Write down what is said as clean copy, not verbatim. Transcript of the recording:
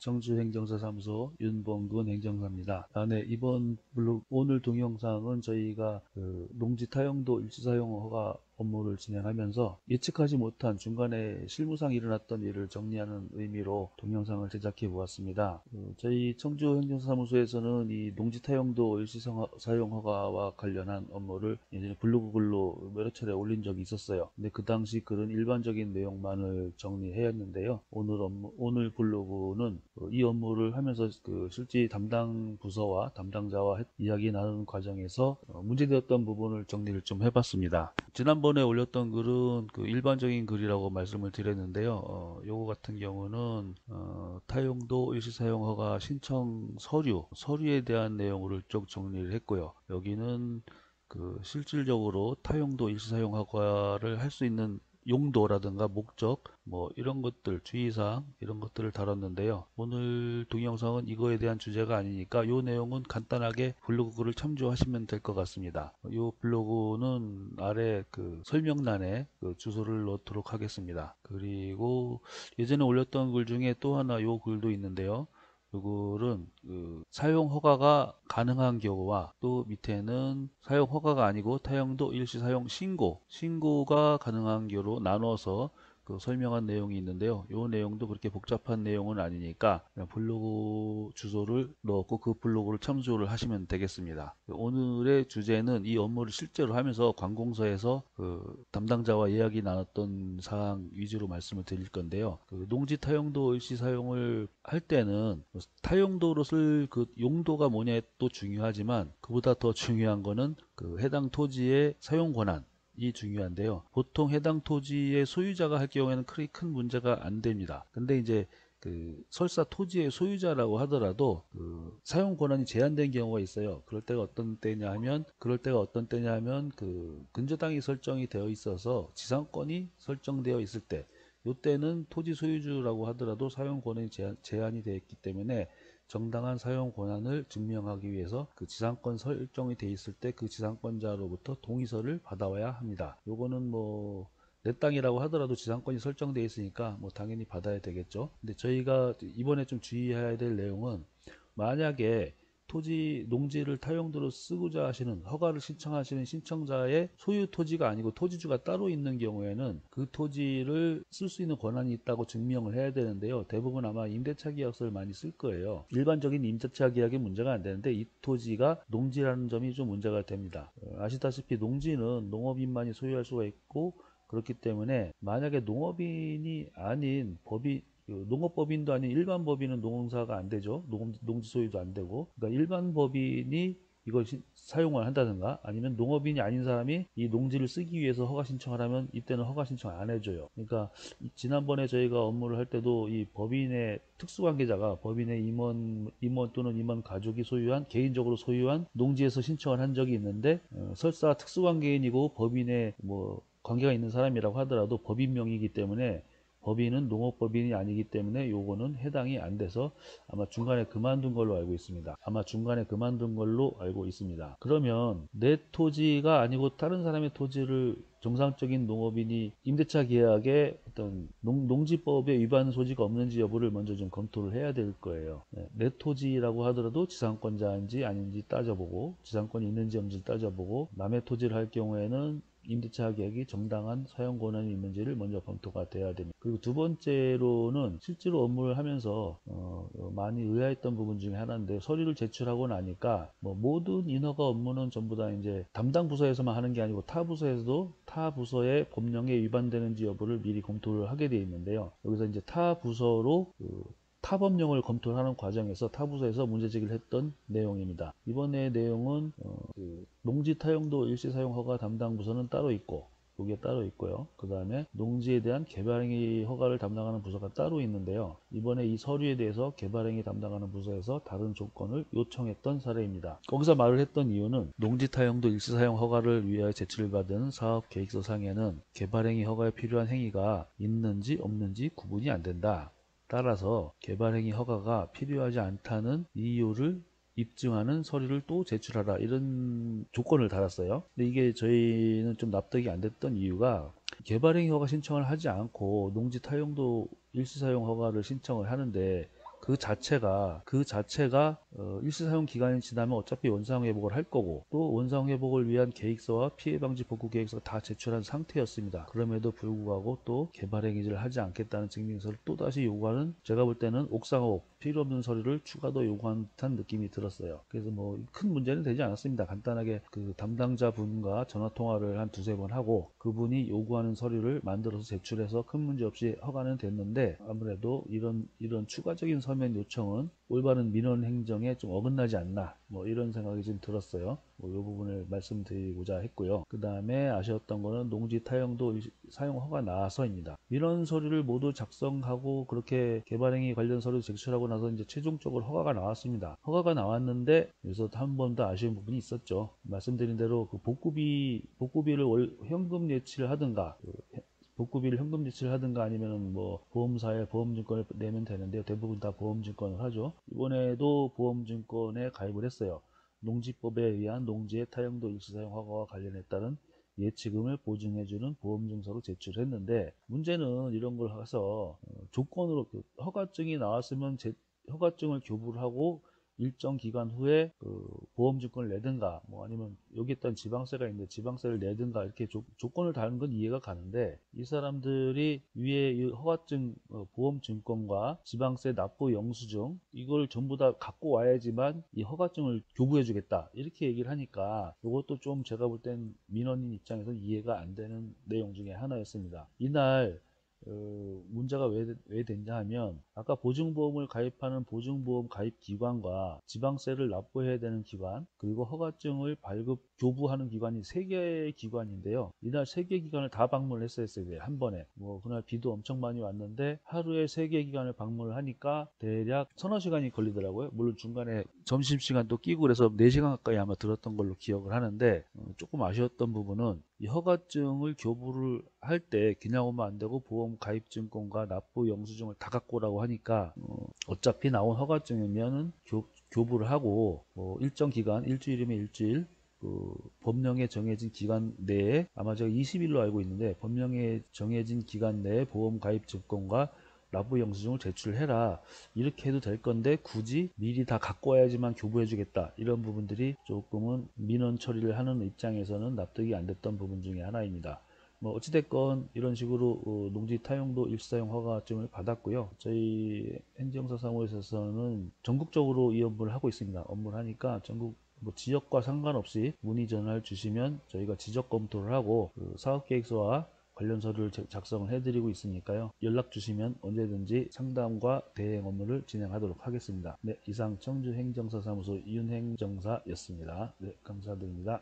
청주행정사사무소 윤봉근 행정사입니다. 네, 이번 블로그 오늘 동영상은 저희가 농지 타용도 일시사용 허가 업무를 진행하면서 예측하지 못한 중간에 실무상 일어났던 일을 정리하는 의미로 동영상을 제작해 보았습니다. 저희 청주행정사무소에서는 이 농지 타용도 일시사용 허가와 관련한 업무를 예전에 블로그 글로 여러 차례 올린 적이 있었어요. 근데 그 당시 글은 일반적인 내용만을 정리했는데요. 오늘 블로그는 이 업무를 하면서 실제 담당 부서와 담당자와 이야기 나누는 과정에서 문제되었던 부분을 정리를 좀 해봤습니다. 지난번에 올렸던 글은 일반적인 글이라고 말씀을 드렸는데요. 요거 같은 경우는 타용도 일시사용허가 신청 서류에 대한 내용으로 쭉 정리를 했고요. 여기는 실질적으로 타용도 일시사용허가를 할 수 있는 용도라든가 목적 뭐 이런 것들 주의사항 이런 것들을 다뤘는데요. 오늘 동영상은 이거에 대한 주제가 아니니까 이 내용은 간단하게 블로그를 참조하시면 될 것 같습니다. 이 블로그는 아래 설명란에 주소를 넣도록 하겠습니다. 그리고 예전에 올렸던 글 중에 또 하나 이 글도 있는데요. 이글은 사용 허가가 가능한 경우와 또 밑에는 사용 허가가 아니고 타용도 일시 사용 신고가 가능한 경우로 나눠서 설명한 내용이 있는데요. 이 내용도 그렇게 복잡한 내용은 아니니까 그냥 블로그 주소를 넣었고 그 블로그를 참조를 하시면 되겠습니다. 오늘의 주제는 이 업무를 실제로 하면서 관공서에서 담당자와 이야기 나눴던 사항 위주로 말씀을 드릴 건데요. 농지 타용도 일시 사용을 할 때는 타용도로 쓸 용도가 뭐냐에 또 중요하지만 그보다 더 중요한 거는 해당 토지의 사용 권한 이 중요한데요. 보통 해당 토지의 소유자가 할 경우에는 크게 큰 문제가 안 됩니다. 근데 이제 설사 토지의 소유자라고 하더라도 사용 권한이 제한된 경우가 있어요. 그럴 때가 어떤 때냐 하면 근저당이 설정이 되어 있어서 지상권이 설정되어 있을 때 이때는 토지 소유주라고 하더라도 사용 권한이 제한이 되어 있기 때문에 정당한 사용 권한을 증명하기 위해서 지상권 설정이 되어 있을 때 그 지상권자로부터 동의서를 받아와야 합니다. 요거는 뭐 내 땅이라고 하더라도 지상권이 설정되어 있으니까 뭐 당연히 받아야 되겠죠. 근데 저희가 이번에 좀 주의해야 될 내용은 만약에 농지를 타용도로 쓰고자 하시는 허가를 신청하시는 신청자의 소유 토지가 아니고 토지주가 따로 있는 경우에는 그 토지를 쓸 수 있는 권한이 있다고 증명을 해야 되는데요. 대부분 아마 임대차 계약서를 많이 쓸 거예요. 일반적인 임대차 계약이 문제가 안 되는데 이 토지가 농지라는 점이 좀 문제가 됩니다. 아시다시피 농지는 농업인만이 소유할 수가 있고 그렇기 때문에 만약에 농업인이 아닌 농업법인도 아닌 일반 법인은 농사가 안 되죠. 농지 소유도 안 되고. 그러니까 일반 법인이 이걸 사용을 한다든가 아니면 농업인이 아닌 사람이 이 농지를 쓰기 위해서 허가 신청을 하면 이때는 허가 신청 안 해줘요. 그러니까 지난번에 저희가 업무를 할 때도 이 법인의 특수관계자가 법인의 임원 또는 임원 가족이 개인적으로 소유한 농지에서 신청을 한 적이 있는데 설사 특수관계인이고 법인의 관계가 있는 사람이라고 하더라도 법인명의이기 때문에 법인은 농업법인이 아니기 때문에 요거는 해당이 안 돼서 아마 중간에 그만둔 걸로 알고 있습니다. 그러면 내 토지가 아니고 다른 사람의 토지를 정상적인 농업인이 임대차 계약에 어떤 농지법에 위반 소지가 없는지 여부를 먼저 좀 검토를 해야 될 거예요. 내 토지라고 하더라도 지상권자인지 아닌지 따져보고 지상권이 있는지 없는지 따져보고 남의 토지를 할 경우에는 임대차 계약이 정당한 사용 권한이 있는지를 먼저 검토가 돼야 됩니다. 그리고 두 번째로는 실제로 업무를 하면서 많이 의아했던 부분 중에 하나인데 서류를 제출하고 나니까 모든 인허가 업무는 전부 다 이제 담당 부서에서만 하는 게 아니고 타 부서에서도 타 부서의 법령에 위반되는지 여부를 미리 검토를 하게 되어 있는데요. 여기서 이제 타 부서로 타법령을 검토하는 과정에서 타부서에서 문제제기를 했던 내용입니다. 이번에 내용은 농지 타용도 일시사용허가 담당 부서는 따로 있고 여기에 따로 있고요. 그 다음에 농지에 대한 개발행위 허가를 담당하는 부서가 따로 있는데요. 이번에 이 서류에 대해서 개발행위 담당하는 부서에서 다른 조건을 요청했던 사례입니다. 거기서 말을 했던 이유는 농지 타용도 일시사용 허가를 위하여 제출받은 사업계획서 상에는 개발행위 허가에 필요한 행위가 있는지 없는지 구분이 안 된다. 따라서 개발행위 허가가 필요하지 않다는 이유를 입증하는 서류를 또 제출하라 이런 조건을 달았어요. 근데 이게 저희는 좀 납득이 안 됐던 이유가 개발행위 허가 신청을 하지 않고 농지 타용도 일시사용 허가를 신청을 하는데 그 자체가 일시사용 기간이 지나면 어차피 원상회복을 할 거고, 또 원상회복을 위한 계획서와 피해방지 복구 계획서가 다 제출한 상태였습니다. 그럼에도 불구하고 또 개발행위를 하지 않겠다는 증빙서를 또다시 요구하는, 제가 볼 때는 옥상업 필요 없는 서류를 추가 더 요구한 듯한 느낌이 들었어요. 그래서 뭐 큰 문제는 되지 않았습니다. 간단하게 그 담당자 분과 전화 통화를 한 두세 번 하고 그분이 요구하는 서류를 만들어서 제출해서 큰 문제 없이 허가는 됐는데, 아무래도 이런 추가적인 서면 요청은 올바른 민원 행정에 좀 어긋나지 않나, 뭐 이런 생각이 좀 들었어요. 뭐 이 부분을 말씀드리고자 했고요. 그 다음에 아쉬웠던 거는 농지 타용도 사용 허가 나와서입니다. 민원 서류를 모두 작성하고 그렇게 개발행위 관련 서류 제출하고 나서 이제 최종적으로 허가가 나왔습니다. 허가가 나왔는데 여기서 한 번 더 아쉬운 부분이 있었죠. 말씀드린 대로 그 복구비를 현금 예치를 하든가, 복구비를 현금 지출을 하든가 아니면 뭐 보험사에 보험증권을 내면 되는데요. 대부분 다 보험증권을 하죠. 이번에도 보험증권에 가입을 했어요. 농지법에 의한 농지의 타용도 일시사용 허가와 관련해 따른 예치금을 보증해주는 보험증서로 제출했는데, 문제는 이런 걸 해서 조건으로 허가증이 나왔으면 허가증을 교부를 하고 일정 기간 후에 그 보험증권을 내든가, 뭐 아니면 여기 있던 지방세가 있는데 지방세를 내든가, 이렇게 조건을 다는 건 이해가 가는데, 이 사람들이 위에 이 허가증, 보험증권과 지방세 납부 영수증, 이걸 전부 다 갖고 와야지만 이 허가증을 교부해 주겠다, 이렇게 얘기를 하니까 이것도 좀 제가 볼 땐 민원인 입장에서 이해가 안 되는 내용 중에 하나였습니다. 이날 문제가 왜 됐냐 하면, 아까 보증보험을 가입하는 보증보험 가입 기관과 지방세를 납부해야 되는 기관, 그리고 허가증을 교부하는 기관이 3개의 기관인데요. 이날 3개 기관을 다 방문을 했어야 돼요. 한 번에. 뭐 그날 비도 엄청 많이 왔는데 하루에 3개 기관을 방문을 하니까 대략 서너 시간이 걸리더라고요. 물론 중간에 점심시간도 끼고 그래서 4시간 가까이 아마 들었던 걸로 기억을 하는데, 조금 아쉬웠던 부분은 이 허가증을 교부를 할 때 그냥 오면 안 되고 보험 가입증권과 납부 영수증을 다 갖고 오라고 하니까, 어차피 나온 허가증이면은 교부를 하고 뭐 일정 기간, 일주일이면 일주일, 그 법령에 정해진 기간 내에, 아마 제가 20일로 알고 있는데 법령에 정해진 기간 내에 보험 가입 증권과 납부 영수증을 제출해라, 이렇게 해도 될 건데 굳이 미리 다 갖고 와야지만 교부해 주겠다, 이런 부분들이 조금은 민원 처리를 하는 입장에서는 납득이 안 됐던 부분 중에 하나입니다. 뭐 어찌됐건 이런 식으로 농지 타용도 일시사용 허가증을 받았고요. 저희 행정사 사무소에서는 전국적으로 이 업무를 하고 있습니다. 업무를 하니까 전국 뭐 지역과 상관없이 문의 전화를 주시면 저희가 지적 검토를 하고 그 사업계획서와 관련 서류를 작성을 해드리고 있으니까요. 연락 주시면 언제든지 상담과 대행 업무를 진행하도록 하겠습니다. 네, 이상 청주행정사 사무소 이윤행정사였습니다. 네, 감사드립니다.